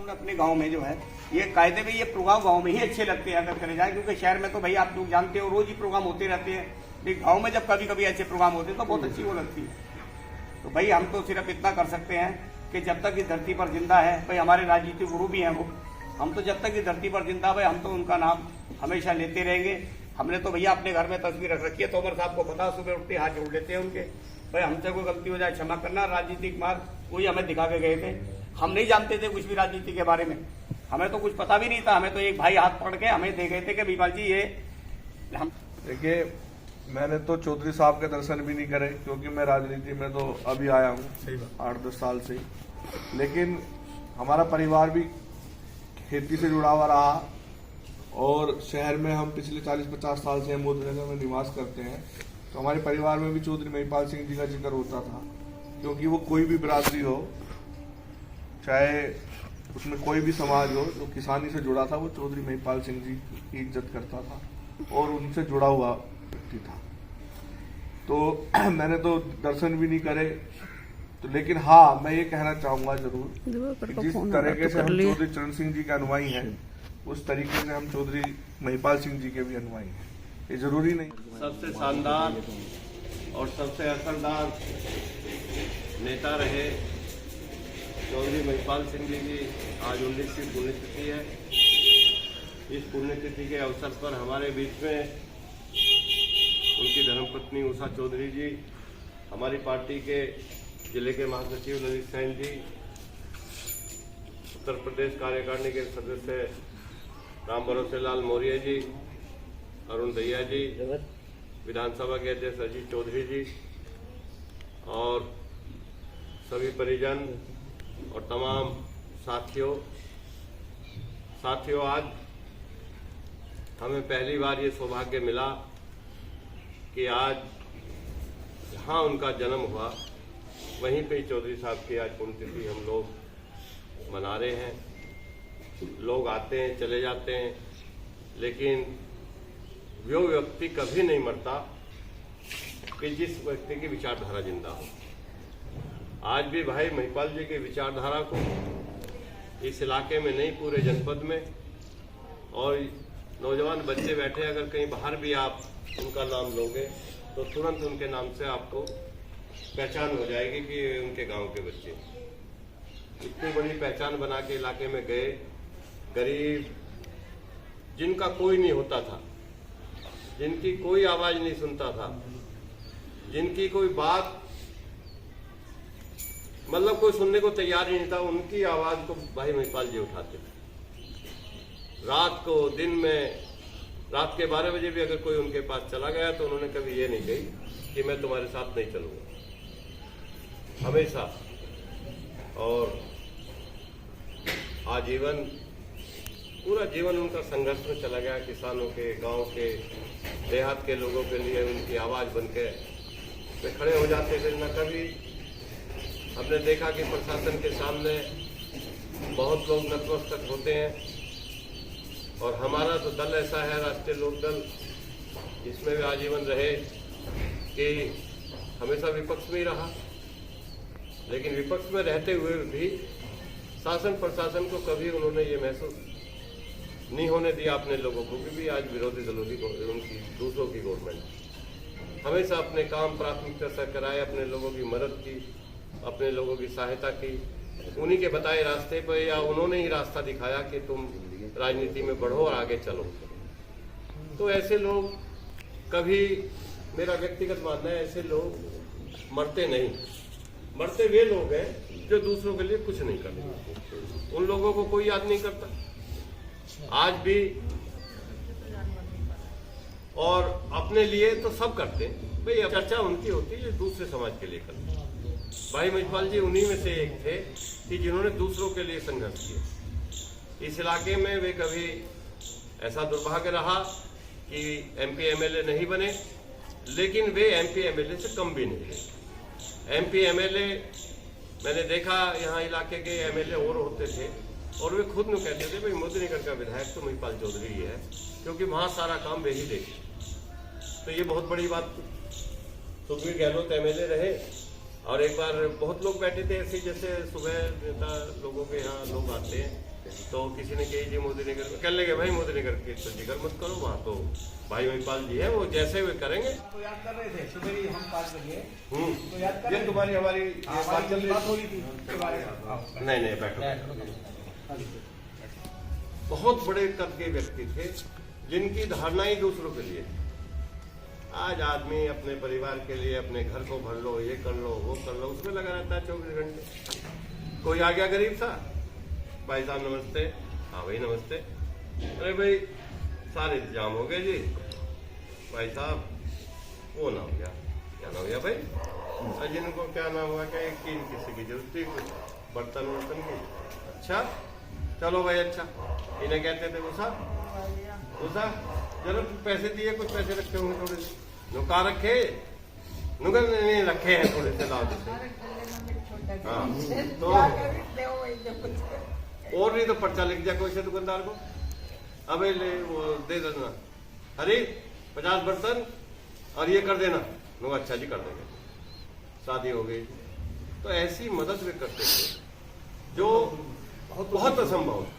उन्होंने अपने गांव में जो है ये कायदे में ये प्रोग्राम गांव में ही अच्छे लगते हैं अगर करे जाए, क्योंकि शहर में तो भाई आप लोग जानते हो रोज ही प्रोग्राम होते रहते हैं, लेकिन गाँव में जब कभी कभी ऐसे प्रोग्राम होते हैं तो बहुत अच्छी वो लगती है। तो भाई हम तो सिर्फ इतना कर सकते हैं कि जब तक इस धरती पर जिंदा है, भाई हमारे राजनीतिक गुरु भी हैं वो, हम तो जब तक इस धरती पर जिंदा भाई हम तो उनका नाम हमेशा लेते रहेंगे। हमने तो भैया अपने घर में तस्वीर रख रखी है, तोमर साहब को पता, सुबह उठते हाथ जोड़ लेते हैं उनके, भाई हमसे कोई गलती हो जाए क्षमा करना। राजनीतिक मार्ग वही हमें दिखा के गए थे, हम नहीं जानते थे कुछ भी राजनीति के बारे में, हमें तो कुछ पता भी नहीं था। हमें तो एक भाई हाथ पकड़ के हमें दे गए थे कि बीपाल जी ये हम। देखिए, मैंने तो चौधरी साहब के दर्शन भी नहीं करे, क्योंकि मैं राजनीति में तो अभी आया हूँ 8-10 साल से, लेकिन हमारा परिवार भी खेती से जुड़ा हुआ रहा और शहर में हम पिछले 40-50 साल से मोदीनगर में निवास करते हैं। तो हमारे परिवार में भी चौधरी महिपाल सिंह जी का जिक्र होता था, क्योंकि वो कोई भी बिरादरी हो, चाहे उसमें कोई भी समाज हो, जो किसानी से जुड़ा था वो चौधरी महिपाल सिंह जी की इज्जत करता था और उनसे जुड़ा हुआ व्यक्ति था। तो मैंने तो दर्शन भी नहीं करे, तो लेकिन हाँ मैं ये कहना चाहूंगा जरूर कि जिस तरीके से हम चौधरी चरण सिंह जी के अनुयायी हैं, उस तरीके से हम चौधरी महिपाल सिंह जी के भी अनुयायी हैं। ये जरूरी नहीं। सबसे शानदार और सबसे असरदार नेता रहे चौधरी महिपाल सिंह जी की आज 19वीं पुण्यतिथि है। इस पुण्यतिथि के अवसर पर हमारे बीच में उनकी धर्मपत्नी उषा चौधरी जी, हमारी पार्टी के जिले के महासचिव ललित सेन जी, उत्तर प्रदेश कार्यकारिणी के सदस्य राम भरोसे लाल मौर्य जी, अरुण दैया जी, विधानसभा के अध्यक्ष अजीत चौधरी जी और सभी परिजन और तमाम साथियों, आज हमें पहली बार ये सौभाग्य मिला कि आज जहाँ उनका जन्म हुआ वहीं पे चौधरी साहब की आज पुण्यतिथि हम लोग मना रहे हैं। लोग आते हैं चले जाते हैं, लेकिन वो व्यक्ति कभी नहीं मरता कि जिस व्यक्ति की विचारधारा जिंदा हो। आज भी भाई महिपाल जी की विचारधारा को इस इलाके में नहीं, पूरे जनपद में, और नौजवान बच्चे बैठे, अगर कहीं बाहर भी आप उनका नाम लोगे तो तुरंत उनके नाम से आपको पहचान हो जाएगी कि उनके गांव के बच्चे। इतनी बड़ी पहचान बना के इलाके में गए, गरीब जिनका कोई नहीं होता था, जिनकी कोई आवाज नहीं सुनता था, जिनकी कोई बात मतलब कोई सुनने को तैयार ही नहीं था, उनकी आवाज को भाई महिपाल जी उठाते थे। रात को, दिन में, रात के 12 बजे भी अगर कोई उनके पास चला गया तो उन्होंने कभी ये नहीं कही कि मैं तुम्हारे साथ नहीं चलूंगा, हमेशा। और आजीवन, पूरा जीवन उनका संघर्ष में चला गया, किसानों के, गांव के, देहात के लोगों के लिए उनकी आवाज बनके वे खड़े हो जाते थे। न कभी हमने देखा कि प्रशासन के सामने बहुत लोग नतमस्तक होते हैं, और हमारा तो दल ऐसा है, राष्ट्रीय लोक दल, जिसमें भी आजीवन रहे कि हमेशा विपक्ष में ही रहा, लेकिन विपक्ष में रहते हुए भी शासन प्रशासन को कभी उन्होंने ये महसूस नहीं होने दिया अपने लोगों को कि भी आज विरोधी दलों की, उनकी दूसरों की गवर्नमेंट हमेशा अपने काम प्राथमिकता से कराए, अपने लोगों की मदद की, अपने लोगों की सहायता की, उन्हीं के बताए रास्ते पर, या उन्होंने ही रास्ता दिखाया कि तुम राजनीति में बढ़ो और आगे चलो। तो ऐसे लोग कभी, मेरा व्यक्तिगत मानना है, ऐसे लोग मरते नहीं। मरते वे लोग हैं जो दूसरों के लिए कुछ नहीं करते, उन लोगों को कोई याद नहीं करता आज भी, और अपने लिए तो सब करते हैं। भाई चर्चा उनकी होती है जो दूसरे समाज के लिए करते हैं। भाई महिपाल जी उन्हीं में से एक थे कि जिन्होंने दूसरों के लिए संघर्ष किया। इस इलाके में वे कभी, ऐसा दुर्भाग्य रहा कि एमपी एमएलए नहीं बने, लेकिन वे एमपी एमएलए से कम भी नहीं थे। एमपी एमएलए मैंने देखा, यहाँ इलाके के एमएलए और होते थे, और वे खुद में कहते थे भाई मोदीनगर का विधायक तो महिपाल चौधरी ही है, क्योंकि वहाँ सारा काम वे ही देखे। तो ये बहुत बड़ी बात थी। सुखबीर गहलोत एमएलए रहे, और एक बार बहुत लोग बैठे थे ऐसे, जैसे सुबह नेता लोगों के यहाँ लोग आते हैं, तो किसी ने कही जी मोदी नगर कह लेंगे भाई मोदी नगर की तो जिक्र मत करो, वहाँ तो भाई महिपाल जी है, वो जैसे वे करेंगे। तो याद कर रहे थे सुबह ही हम 5 बजे तो याद कर ये रहे तुम्हारी हमारी बात चल रही बात हो रही थी उसके बारे में। नहीं बैठो। बहुत बड़े कद के व्यक्ति थे जिनकी धारणा ही दूसरों के लिए। आज आदमी अपने परिवार के लिए अपने घर को भर लो, ये कर लो, वो कर लो, उसमें लगा रहता है 24 घंटे। कोई आ गया गरीब था, भाई साहब नमस्ते, हाँ भाई नमस्ते, अरे भाई सारे इंतजाम हो गए जी, भाई साहब वो ना हो गया, क्या ना हो गया भाई, जिनको क्या ना हुआ क्या किसी की जरूरत थी बर्तन वर्तन की, अच्छा चलो भाई अच्छा, इन्हें कहते थे उषा चलो पैसे दिए, कुछ पैसे रखे होंगे थोड़े से, नुका रखे नुकल नहीं रखे हैं थोड़े से लाभ से। हाँ तो और नहीं तो पर्चा लिख दिया कोई से दुकानदार को, अबे ले वो दे देना, अरे 50 बर्तन और ये कर देना, नो अच्छा जी कर देंगे, शादी हो गई। तो ऐसी मदद वे करते थे जो बहुत असंभव।